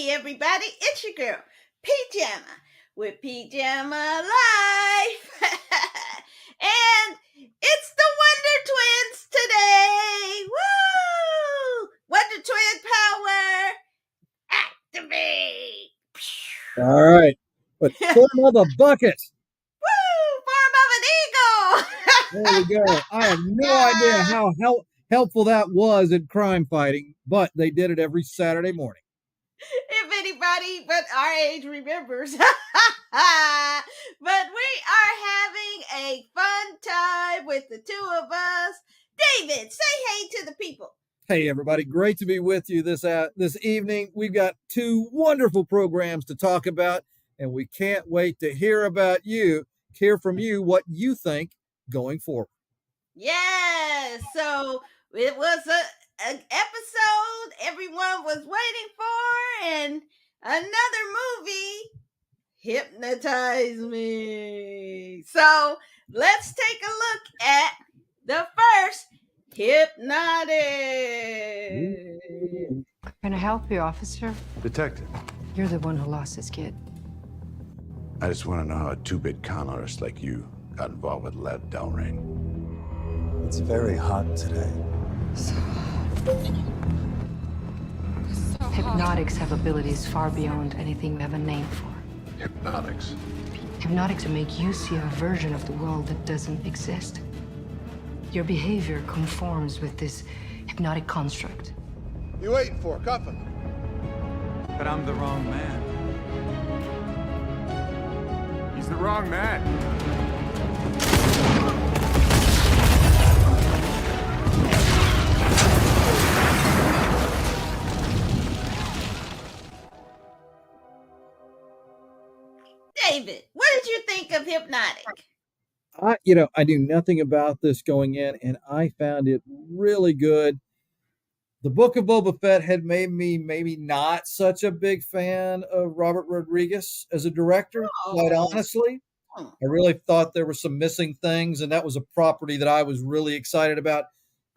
Hey everybody, it's your girl, Pajama, with Pajama Life. And it's the Wonder Twins today. Woo! Wonder Twin power, activate. All right. But form of a bucket. Woo! Form of an eagle. There we go. I have no idea how helpful that was in crime fighting, but they did it every Saturday morning. If anybody but our age remembers. But we are having a fun time with the two of us. David, say hey to the people. Hey, everybody. Great to be with you this evening. We've got two wonderful programs to talk about, and we can't wait to hear from you, what you think going forward. Yes. So it was an episode everyone was waiting for, and another movie, Hypnotize Me. So let's take a look at the first Hypnotic. Can I help you, officer? Detective, You're the one who lost his kid. I just want to know how a two-bit con artist like you got involved with Lab Delrain. It's very hot today. Hypnotics have abilities far beyond anything we have a name for. Hypnotics. Hypnotics will make you see a version of the world that doesn't exist. Your behavior conforms with this hypnotic construct. You waiting for? Cuff him. But I'm the wrong man. He's the wrong man. David, what did you think of Hypnotic? I knew nothing about this going in, and I found it really good. The Book of Boba Fett had made me maybe not such a big fan of Robert Rodriguez as a director, quite honestly. I really thought there were some missing things, and that was a property that I was really excited about.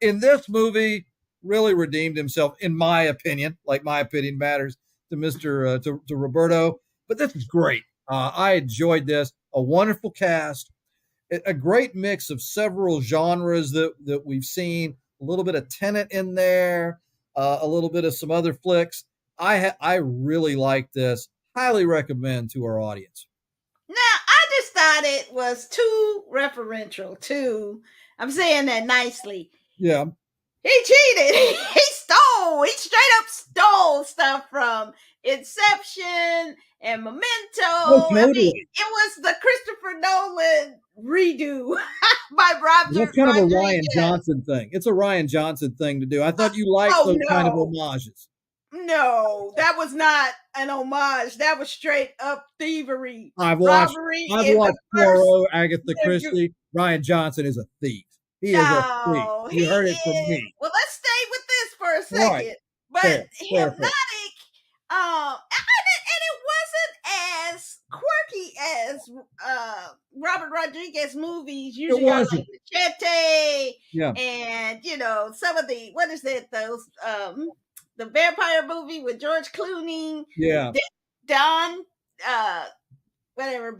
In this movie, really redeemed himself, in my opinion, like my opinion matters to Mr. To Roberto. But this is great. I enjoyed this. A wonderful cast, a great mix of several genres that we've seen. A little bit of Tenet in there, a little bit of some other flicks. I really like this. Highly recommend to our audience. Now, I just thought it was too referential, too. I'm saying that nicely. Yeah. He cheated. He stole. He straight up stole stuff from Inception and Memento. Totally. I mean, it was the Christopher Nolan redo by Robert That's kind Rodriguez. of a Ryan Johnson thing. It's a Ryan Johnson thing to do. I thought you liked those kind of homages. No, that was not an homage. That was straight up thievery. I've watched Poirot, Agatha Christie. Ryan Johnson is a thief. He is a thief. You heard it from me. Well, let's stay with this for a second. Right. But Fair. Hypnotic, and it wasn't as quirky as Robert Rodriguez movies usually are, like Machete, and some of the the vampire movie with George Clooney, Dawn, After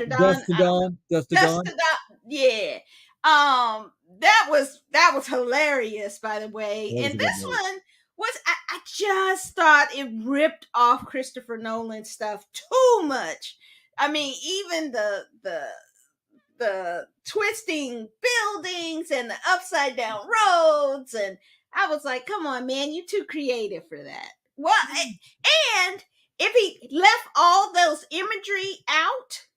Dawn, Dust to Dawn, yeah. That was hilarious, by the way. And this one was, I just thought it ripped off Christopher Nolan stuff too much. I mean, even the twisting buildings and the upside down roads, and I was like, come on, man, you too creative for that. Well, and if he left all those imagery out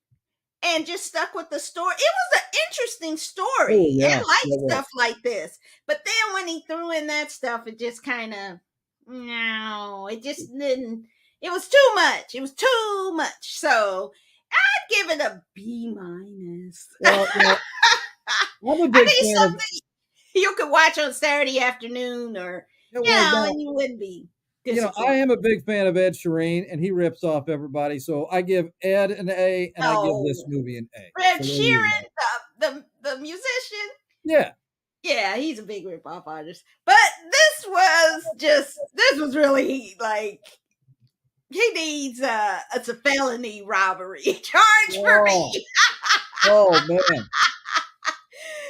and just stuck with the story, it was an interesting story. I like stuff like this. But then when he threw in that stuff, it just kind of, it just didn't, it was too much. It was too much. So I'd give it a B-. Well, I'm a big fan something you could watch on Saturday afternoon, or, and you wouldn't be. I am a big fan of Ed Sheeran, and he rips off everybody. So I give Ed an A, and I give this movie an A. Ed Sheeran, the musician? Yeah. Yeah, he's a big rip-off artist. But this was really, like, He needs it's a felony robbery charge for Oh, me. oh man.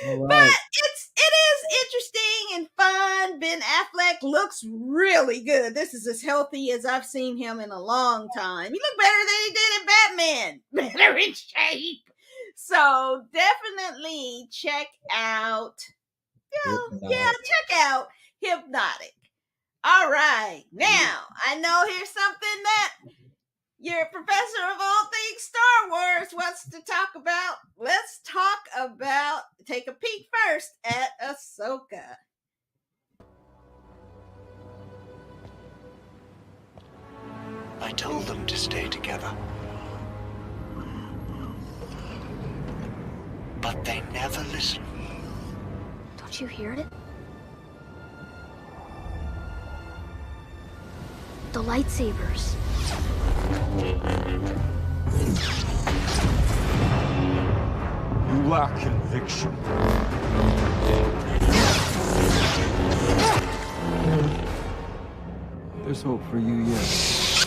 All But right. it is interesting and fun. Ben Affleck looks really good. This is as healthy as I've seen him in a long time. He looked better than he did in Batman. Better in shape. So definitely check out. Yeah, check out Hypnotic. All right. Now, I know here's something that your professor of all things Star Wars wants to talk about. Let's take a peek first at Ahsoka. I told them to stay together. But they never listen. Don't you hear it? The lightsabers. You lack conviction. There's hope for you yet.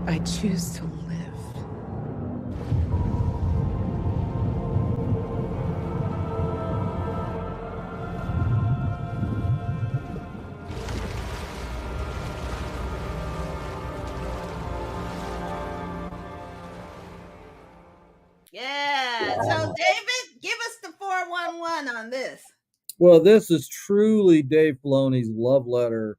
I choose to live. Yeah. So, David, give us the 411 on this. Well, this is truly Dave Filoni's love letter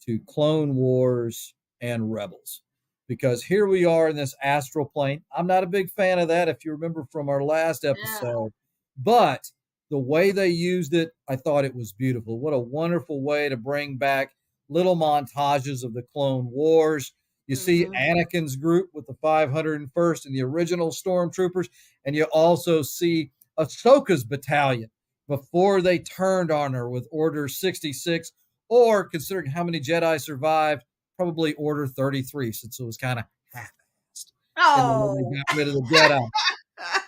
to Clone Wars and Rebels, because here we are in this astral plane. I'm not a big fan of that, if you remember from our last episode, but the way they used it, I thought it was beautiful. What a wonderful way to bring back little montages of the Clone Wars. You see Anakin's group with the 501st and the original stormtroopers, and you also see Ahsoka's battalion before they turned on her with Order 66, or considering how many Jedi survived, probably Order 33, since it was kind of half-assed. And then they got rid of the Jedi.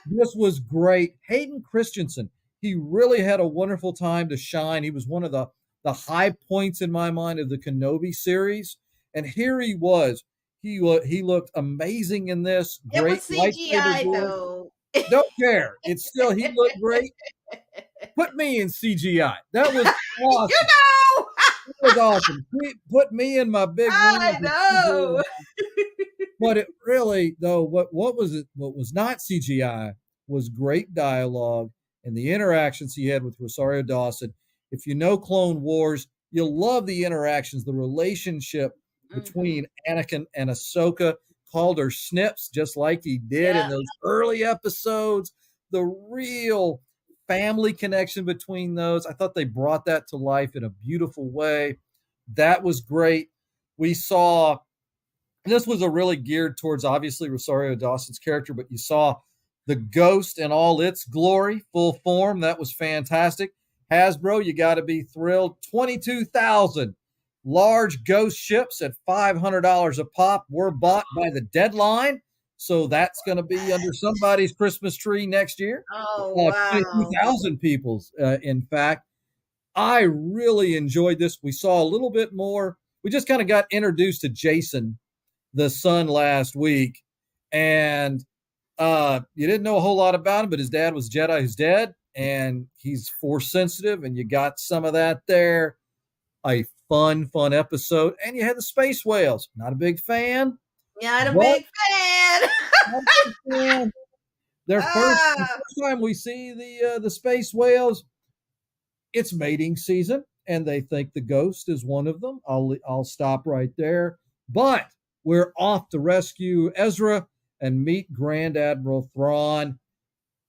This was great. Hayden Christensen, he really had a wonderful time to shine. He was one of the high points in my mind of the Kenobi series. And here he was. He looked amazing in this. It Great was CGI, though. Don't care. It's still, he looked great. Put me in CGI. That was awesome. You know, It was awesome. Put me in my big I know. But it really, though, what was not CGI was great dialogue and the interactions he had with Rosario Dawson. If you know Clone Wars, you'll love the interactions, the relationship between Anakin and Ahsoka. Called her Snips, just like he did in those early episodes. The real family connection between those. I thought they brought that to life in a beautiful way. That was great. We saw, this was a really geared towards obviously Rosario Dawson's character, but you saw the Ghost in all its glory, full form. That was fantastic. Hasbro, you got to be thrilled. 22,000 large Ghost ships at $500 a pop were bought by the deadline. So that's going to be under somebody's Christmas tree next year. Oh, wow. 22,000 people's, in fact. I really enjoyed this. We saw a little bit more. We just kind of got introduced to Jason, the son, last week. And you didn't know a whole lot about him, but his dad was Jedi who's dead. And he's Force sensitive. And you got some of that there. A fun episode. And you had the space whales. Not a big fan. Not a big fan. The first time we see the space whales, it's mating season, and they think the Ghost is one of them. I'll stop right there. But we're off to rescue Ezra and meet Grand Admiral Thrawn.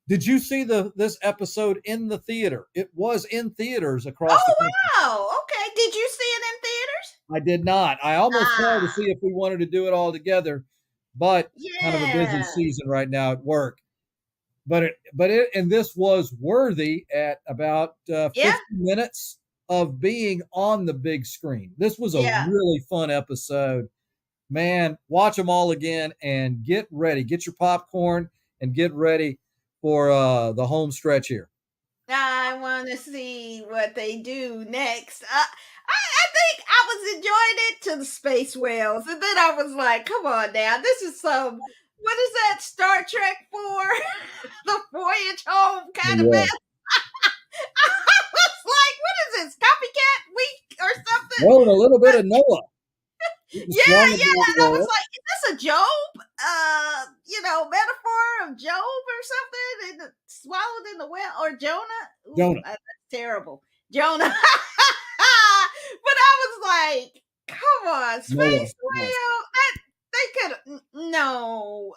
Did you see this episode in the theater? It was in theaters across the country. Oh, wow. Okay. Did you see it in theaters? I did not. I almost called to see if we wanted to do it all together, but kind of a busy season right now at work. But this was worthy at about 50 minutes of being on the big screen. This was a really fun episode. Man, watch them all again and get ready. Get your popcorn and get ready for the home stretch here. I want to see what they do next. think I was enjoying it to the space whales, and then I was like, "Come on now, this is some what is that Star Trek for the voyage home kind of Yeah. mess." I was like, "What is this copycat week or something?" Well, and a little bit of Noah. Yeah, and I was like, "Is this a Job, metaphor of Job or something?" And swallowed in the whale or Jonah? Ooh, Jonah. that's terrible, Jonah. But I was like, "Come on, space Noah. whale! That they could no."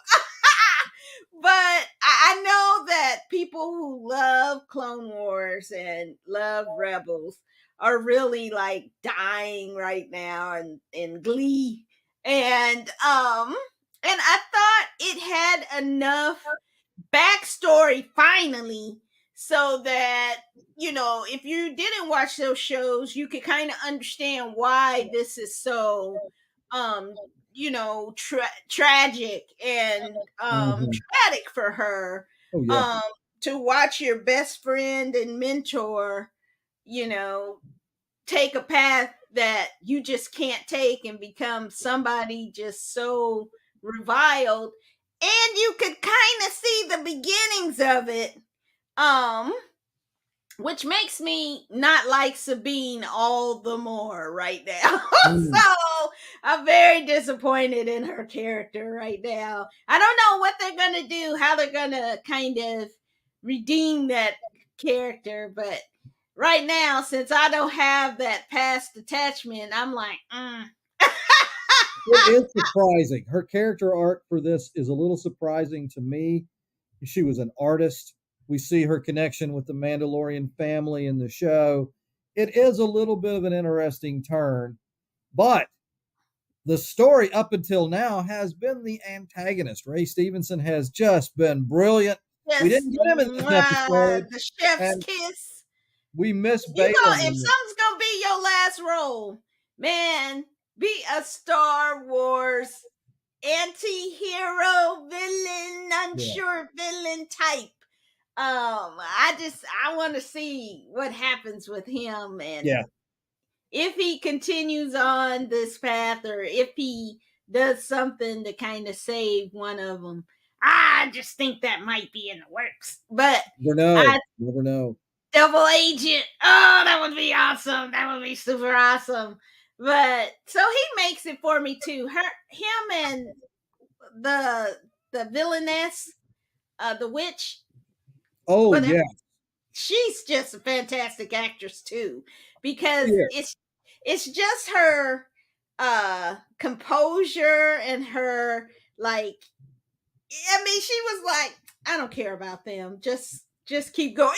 But I know that people who love Clone Wars and love Rebels are really like dying right now in glee. And I thought it had enough backstory finally so that if you didn't watch those shows you could kind of understand why this is so um tragic and Mhm. traumatic for her Oh yeah. um to watch your best friend and mentor you know take a path that you just can't take and become somebody just so reviled, and you could kind of see the beginnings of it, um which makes me not like Sabine all the more right now. Mm. So I'm very disappointed in her character right now. I don't know what they're gonna do, how they're gonna kind of redeem that character, but right now, since I don't have that past attachment, I'm like, It is surprising. Her character arc for this is a little surprising to me. She was an artist. We see her connection with the Mandalorian family in the show. It is a little bit of an interesting turn, but the story up until now has been the antagonist. Ray Stevenson has just been brilliant. We just didn't get him in this episode, the chef's and kiss. we miss You know, Balaam. if something's gonna be your last role, man, be a Star Wars anti-hero villain, unsure villain type. I want to see what happens with him and Yeah. if he continues on this path or if he does something to kind of save one of them. I just think that might be in the works. But Never know. double agent. Oh, that would be awesome. That would be super awesome. But so he makes it for me too. Him and the villainess, the witch. Oh Whatever. yeah. She's just a fantastic actress too, because Yeah. it's just her composure and her like. I mean, she was like, I don't care about them. Just keep going.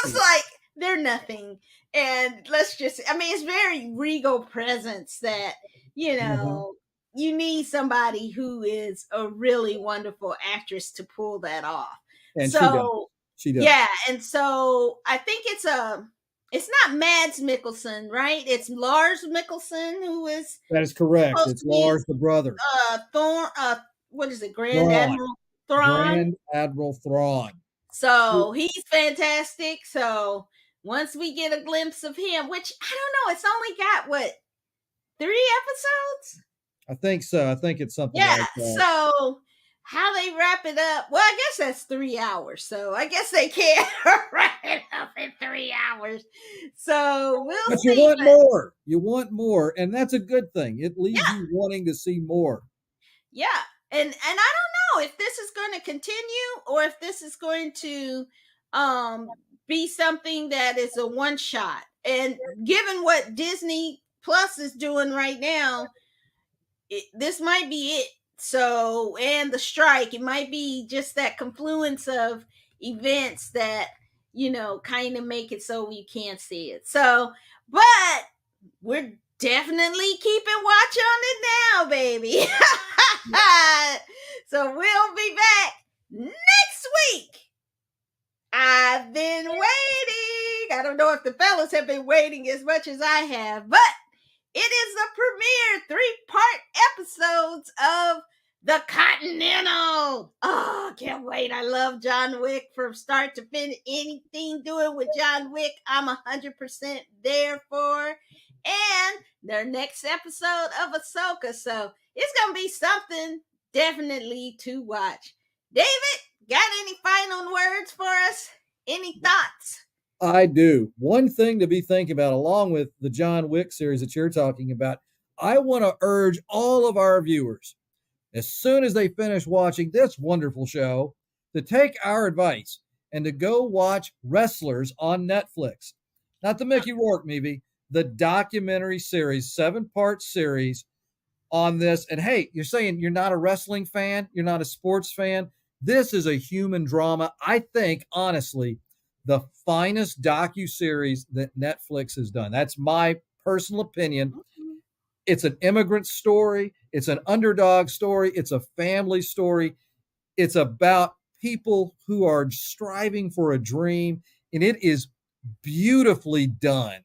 It's like they're nothing. And let's just I mean, it's very regal presence that, you need somebody who is a really wonderful actress to pull that off. And So she does. yeah, and so I think it's not Mads Mikkelsen, right? It's Lars Mikkelsen who is That is correct. supposed It's to be Lars the brother. Thorn what is it, Grand Thrawn. Admiral Thrawn? Grand Admiral Thrawn. So he's fantastic. So once we get a glimpse of him, which I don't know, it's only got what 3 episodes? I think so. I think it's something Yeah. like that. So how they wrap it up? Well, I guess that's 3 hours. So I guess they can't wrap it up in 3 hours. So we'll But see. you want more. You want more, and that's a good thing. It leaves you wanting to see more. Yeah. And I don't know if this is going to continue or if this is going to be something that is a one shot. And given what Disney Plus is doing right now, this might be it. So, and the strike, it might be just that confluence of events that, kind of make it so you can't see it. So, but we're definitely keeping watch on it now, baby. So we'll be back next week. I've been waiting. I don't know if the fellas have been waiting as much as I have, but it is the premiere 3-part episodes of The Continental. Oh, can't wait. I love John Wick from start to finish. Anything doing with John Wick, I'm 100% there for. And their next episode of Ahsoka. So it's going to be something definitely to watch. David, got any final words for us? Any thoughts? I do. One thing to be thinking about, along with the John Wick series that you're talking about, I want to urge all of our viewers, as soon as they finish watching this wonderful show, to take our advice and to go watch Wrestlers on Netflix. Not the Mickey Rourke movie, the documentary series, 7-part series on this. And hey, you're saying you're not a wrestling fan, you're not a sports fan. This is a human drama. I think, honestly, the finest docu-series that Netflix has done. That's my personal opinion. It's an immigrant story. It's an underdog story. It's a family story. It's about people who are striving for a dream, and it is beautifully done.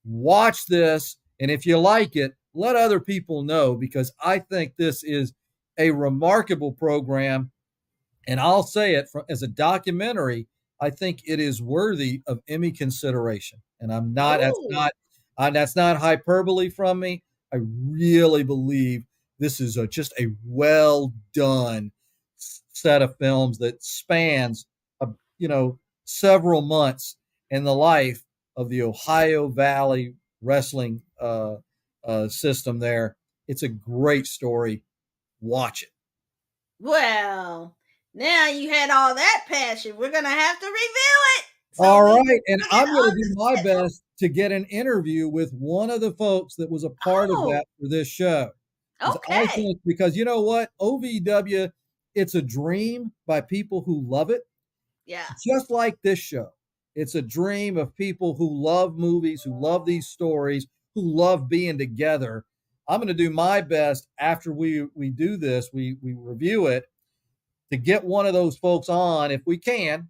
Watch this, and if you like it, let other people know, because I think this is a remarkable program. And I'll say it as a documentary, I think it is worthy of Emmy consideration. And I'm not, that's not hyperbole from me. I really believe this is just a well done set of films that spans, several months in the life of the Ohio Valley wrestling system there. It's a great story. Watch it. Well, now you had all that passion. We're going to have to review it. So all right. And I'm going to do my best to get an interview with one of the folks that was a part of that for this show. Okay. I think, because you know what? OVW, it's a dream by people who love it. Yeah. Just like this show. It's a dream of people who love movies, who love these stories, who love being together. I'm going to do my best after we do this, we review it, to get one of those folks on if we can.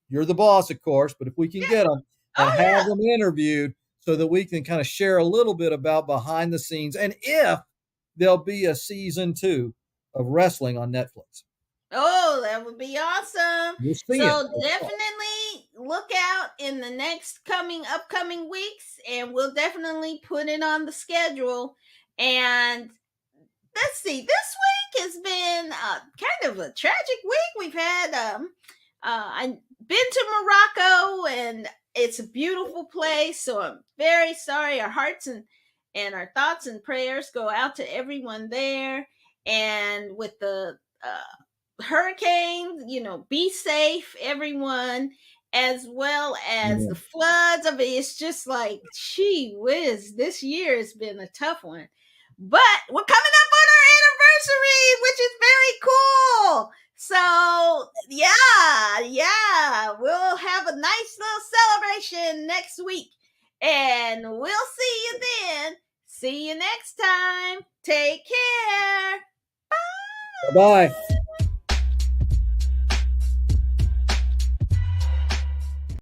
You're the boss, of course, but if we can get them and have them interviewed so that we can kind of share a little bit about behind the scenes, and if there'll be a season 2 of wrestling on Netflix. Oh, that would be awesome. We'll see so definitely look out in the next upcoming weeks, and we'll definitely put it on the schedule. And let's see, this week has been kind of a tragic week. We've had I've been to Morocco, and it's a beautiful place, so I'm very sorry. Our hearts and our thoughts and prayers go out to everyone there. And with the hurricanes, be safe, everyone, as well as the floods. I mean, it's just like, gee whiz, this year has been a tough one. But we're coming up on our anniversary, which is very cool. So, yeah, we'll have a nice little celebration next week. And we'll see you then. See you next time. Take care. Bye. Bye-bye.